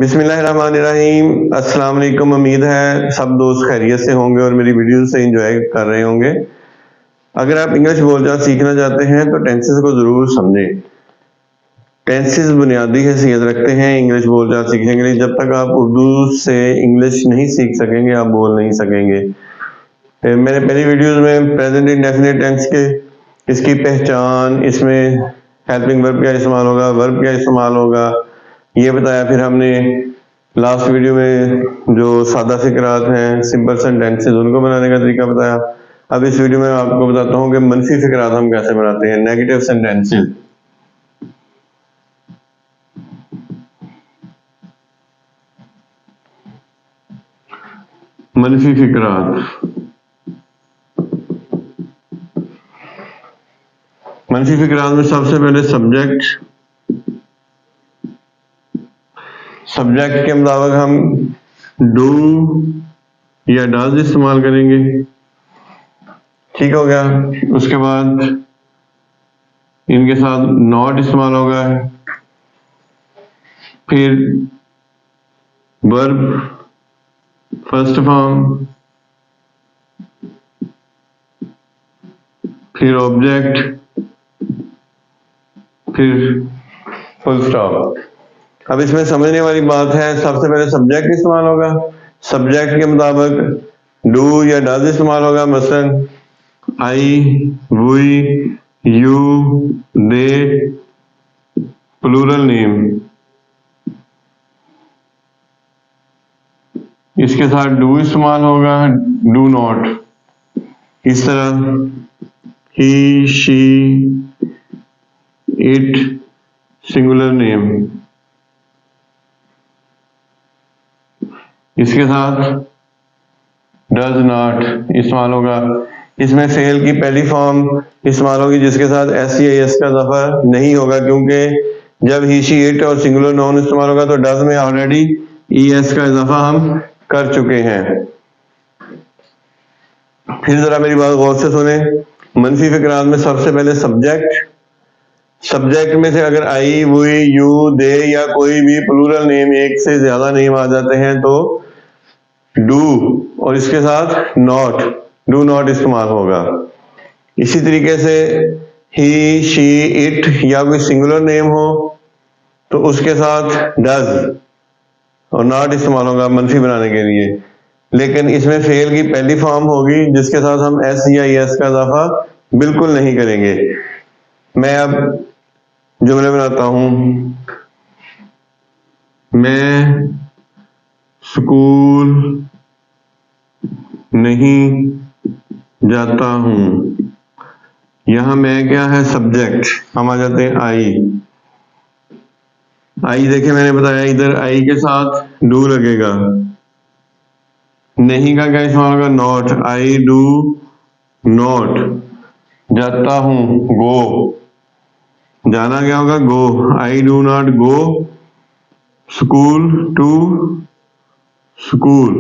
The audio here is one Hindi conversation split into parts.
बिस्मिल्लाहिर्रहमानिर्रहीम। अस्सलाम वालेकुम। उम्मीद है सब दोस्त खैरियत से होंगे और मेरी वीडियो से एंजॉय कर रहे होंगे। अगर आप इंग्लिश बोलचाल सीखना चाहते हैं तो टेंसेस को ज़रूर समझें। टेंसेस बुनियादी हैसियत रखते हैं इंग्लिश बोलचाल सीखने के लिए। जब तक आप उर्दू से इंग्लिश नहीं सीख सकेंगे आप बोल नहीं सकेंगे। मैंने पहली वीडियोस में प्रेजेंट इंडेफिनिट टेंस के इसकी पहचान, इसमें हेल्पिंग वर्ब क्या इस्तेमाल होगा, वर्ब क्या इस्तेमाल होगा, ये बताया। फिर हमने लास्ट वीडियो में जो सादा फिक्रात हैं, सिंपल सेंटेंसेस, उनको बनाने का तरीका बताया। अब इस वीडियो में आपको बताता हूँ कि मनफी फिक्रात हम कैसे बनाते हैं, नेगेटिव सेंटेंसेस। मनफी फिक्रात। मनफी फिक्रात में सबसे पहले सब्जेक्ट के मुताबिक हम डू या डज इस्तेमाल करेंगे। ठीक हो गया। उसके बाद इनके साथ नॉट इस्तेमाल होगा। फिर वर्ब फर्स्ट फॉर्म, फिर ऑब्जेक्ट, फिर फुल स्टॉप। अब इसमें समझने वाली बात है, सबसे पहले सब्जेक्ट इस्तेमाल होगा। सब्जेक्ट के मुताबिक डू या डज इस्तेमाल होगा। मसलन I, we, you, they, plural name. इसके साथ डू इस्तेमाल होगा, डू नॉट। इस तरह he, she, it, singular name. इसके साथ डज नॉट इस्तेमाल होगा। इसमें फेल की पहली फॉर्म इस्तेमाल होगी जिसके साथ एस का इजाफा नहीं होगा, क्योंकि जब ही, शी, इट और सिंगुलर नाउन इस्तेमाल होगा तो डज में ऑलरेडी एस का इजाफा हम कर चुके हैं। फिर जरा मेरी बात गौर से सुने। मनफी फिक्रात में सबसे पहले सब्जेक्ट में से अगर आई, वी, यू, दे या कोई भी प्लूरल नेम, एक से ज्यादा नेम आ जाते हैं तो डू और इसके साथ नॉट, डू नॉट इस्तेमाल होगा। इसी तरीके से ही, शी, इट या कोई सिंगुलर नेम हो तो उसके साथ डज और नॉट इस्तेमाल होगा मनफी बनाने के लिए। लेकिन इसमें फेल की पहली फॉर्म होगी जिसके साथ हम एस या एस का इजाफा बिल्कुल नहीं करेंगे। मैं अब जुमले बनाता हूं। मैं स्कूल नहीं जाता हूं। यहां मैं क्या है, सब्जेक्ट। हम आ जाते हैं आई देखे मैंने बताया इधर आई के साथ डू लगेगा। नहीं का क्या इस्तेमाल होगा, नॉट। I do not. जाता हूं, गो। जाना क्या होगा, go. I do not go school to school.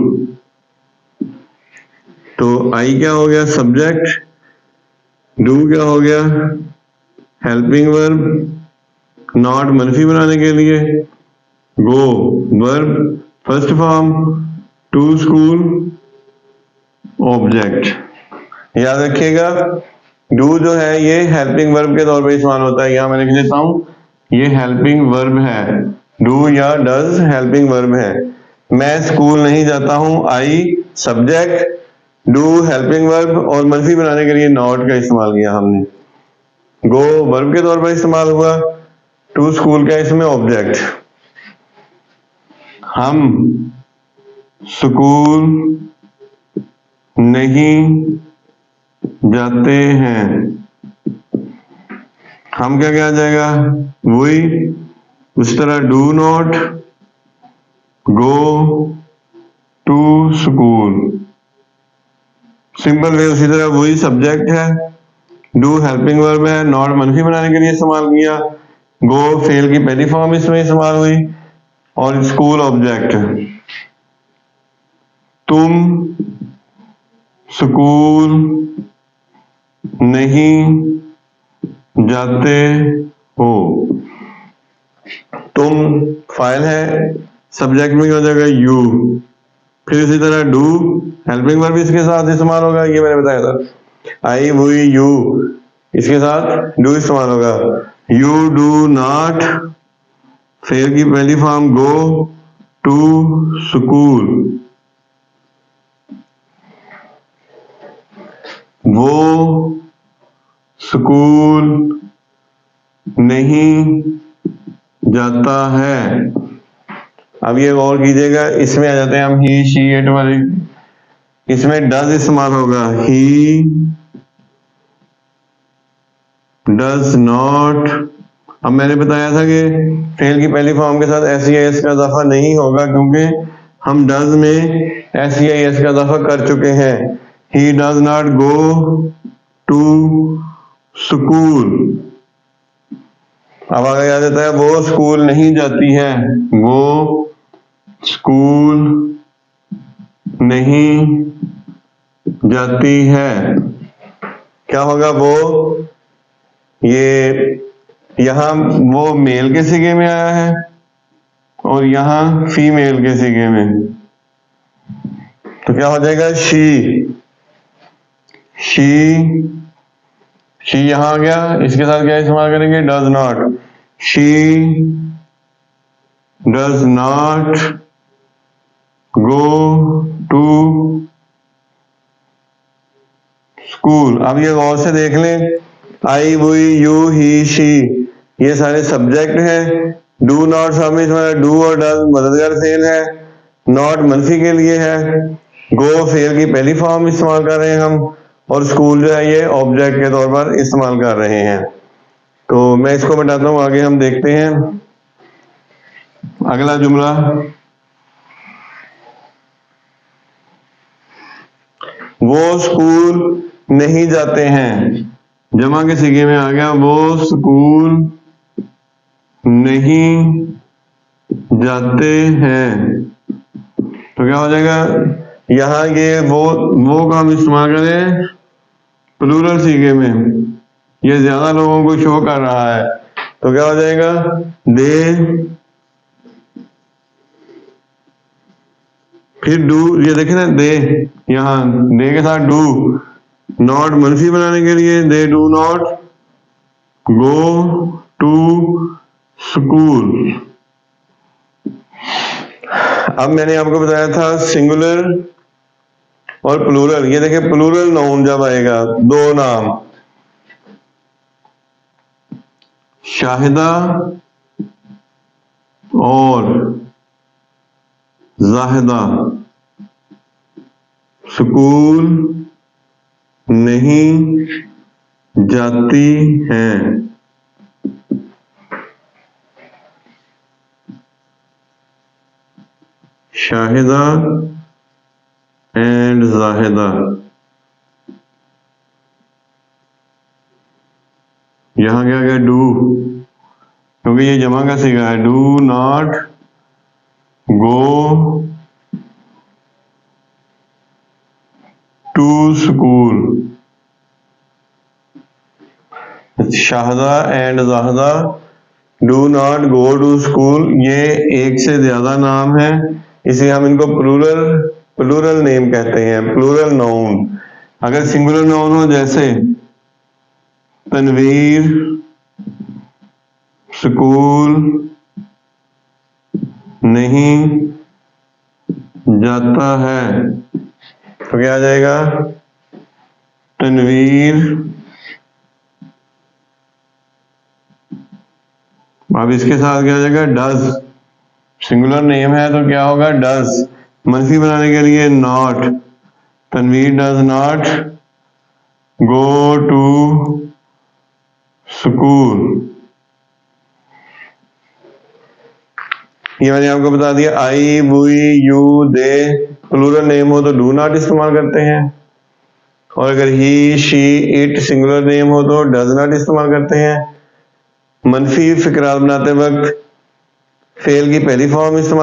तो आई क्या हो गया, सब्जेक्ट। डू क्या हो गया, हेल्पिंग वर्ब। नॉट मनफी बनाने के लिए। Go verb first form, to school object. याद रखिएगा डू जो है ये हेल्पिंग वर्ब के तौर पे इस्तेमाल होता है। यहां मैं लिख देता हूं, ये हेल्पिंग वर्ब है। डू या डज हेल्पिंग वर्ब है। मैं स्कूल नहीं जाता हूं, I subject, do helping verb और मनफी बनाने के लिए नॉट का इस्तेमाल किया हमने। गो वर्ब के तौर पर इस्तेमाल हुआ, टू स्कूल का इसमें ऑब्जेक्ट। हम स्कूल नहीं जाते हैं। हम क्या क्या आ जाएगा, वही। उस तरह do not go to school. Simple वे उसी तरह वही सब्जेक्ट है, डू हेल्पिंग वर्ब है, नॉट मनफी बनाने के लिए इस्तेमाल किया, गो फेल की पहली फॉर्म इसमें इस्तेमाल हुई और स्कूल ऑब्जेक्ट। तुम स्कूल नहीं जाते हो। तुम फाइल है, सब्जेक्ट में क्या हो जाएगा यू। फिर इसी तरह डू, हेल्पिंग वर्ब भी इसके साथ इस्तेमाल होगा, ये मैंने बताया था। आई वी यू, इसके साथ डू इस्तेमाल होगा। यू डू नॉट, फेल की पहली फॉर्म गो टू स्कूल, वो स्कूल नहीं जाता है। अब ये गौर कीजिएगा, इसमें आ जाते हैं हम ही शी इट वाले, इसमें डज इस्तेमाल होगा। ही डज नॉट। अब मैंने बताया था कि फेल की पहली फॉर्म के साथ एस का इजाफा नहीं होगा, क्योंकि हम डज में एस का इजाफा कर चुके हैं। He does not go to school. अब आगे आ जाता है वो स्कूल नहीं जाती है, वो स्कूल नहीं जाती है। क्या होगा वो, ये यहां वो मेल के सिगे में आया है और यहां फीमेल के सिगे में, तो क्या हो जाएगा शी। शी यहां आ गया, इसके साथ क्या इस्तेमाल करेंगे, does not. She does not go to school. अब ये गौर से देख लें, I we you he she ये सारे सब्जेक्ट हैं। डू नॉट में डू और डज मददगार फेल है, नॉट मनफी के लिए है, गो फेल की पहली फॉर्म इस्तेमाल कर रहे हैं हम, और स्कूल जो है ये ऑब्जेक्ट के तौर पर इस्तेमाल कर रहे हैं। तो मैं इसको बताता हूं, आगे हम देखते हैं अगला जुमला। वो स्कूल नहीं जाते हैं, जमा के सिगे में आ गया, वो स्कूल नहीं जाते हैं। तो क्या हो जाएगा, यहाँ ये वो का हम इस्तेमाल करें प्लूरल सीगे में, ये ज्यादा लोगों को शो कर रहा है, तो क्या हो जाएगा, दे। फिर डू, ये देखे ना दे, यहाँ दे के साथ डू, नॉट मनफी बनाने के लिए they do not go to school. अब मैंने आपको बताया था सिंगुलर और प्लूरल, ये देखिए प्लूरल नाउन जब आएगा, दो नाम, शाहिदा और जाहिदा स्कूल नहीं जाती हैं। शाहिदा एंड जाहिदा, यहां क्या गया डू, क्योंकि ये जमा का सीगा है, do not go to school. Shahida and Zahida do not go to school, ये एक से ज्यादा नाम है, इसलिए हम इनको प्लूरल नेम कहते हैं, प्लूरल नाउन। अगर सिंगुलर नाउन हो, जैसे तनवीर स्कूल नहीं जाता है, तो क्या आ जाएगा, तनवीर। अब इसके साथ क्या आ जाएगा, डज, सिंगुलर नेम है तो क्या होगा, डज। मनफी बनाने के लिए not, Tanveer does not go to school. ये मैंने आपको बता दिया, I we you they, plural name हो तो डू नॉट इस्तेमाल करते हैं, और अगर he she it singular name हो तो डज नॉट इस्तेमाल करते हैं। मनफी फिक्रात बनाते वक्त फेल की पहली फॉर्म इस्तेमाल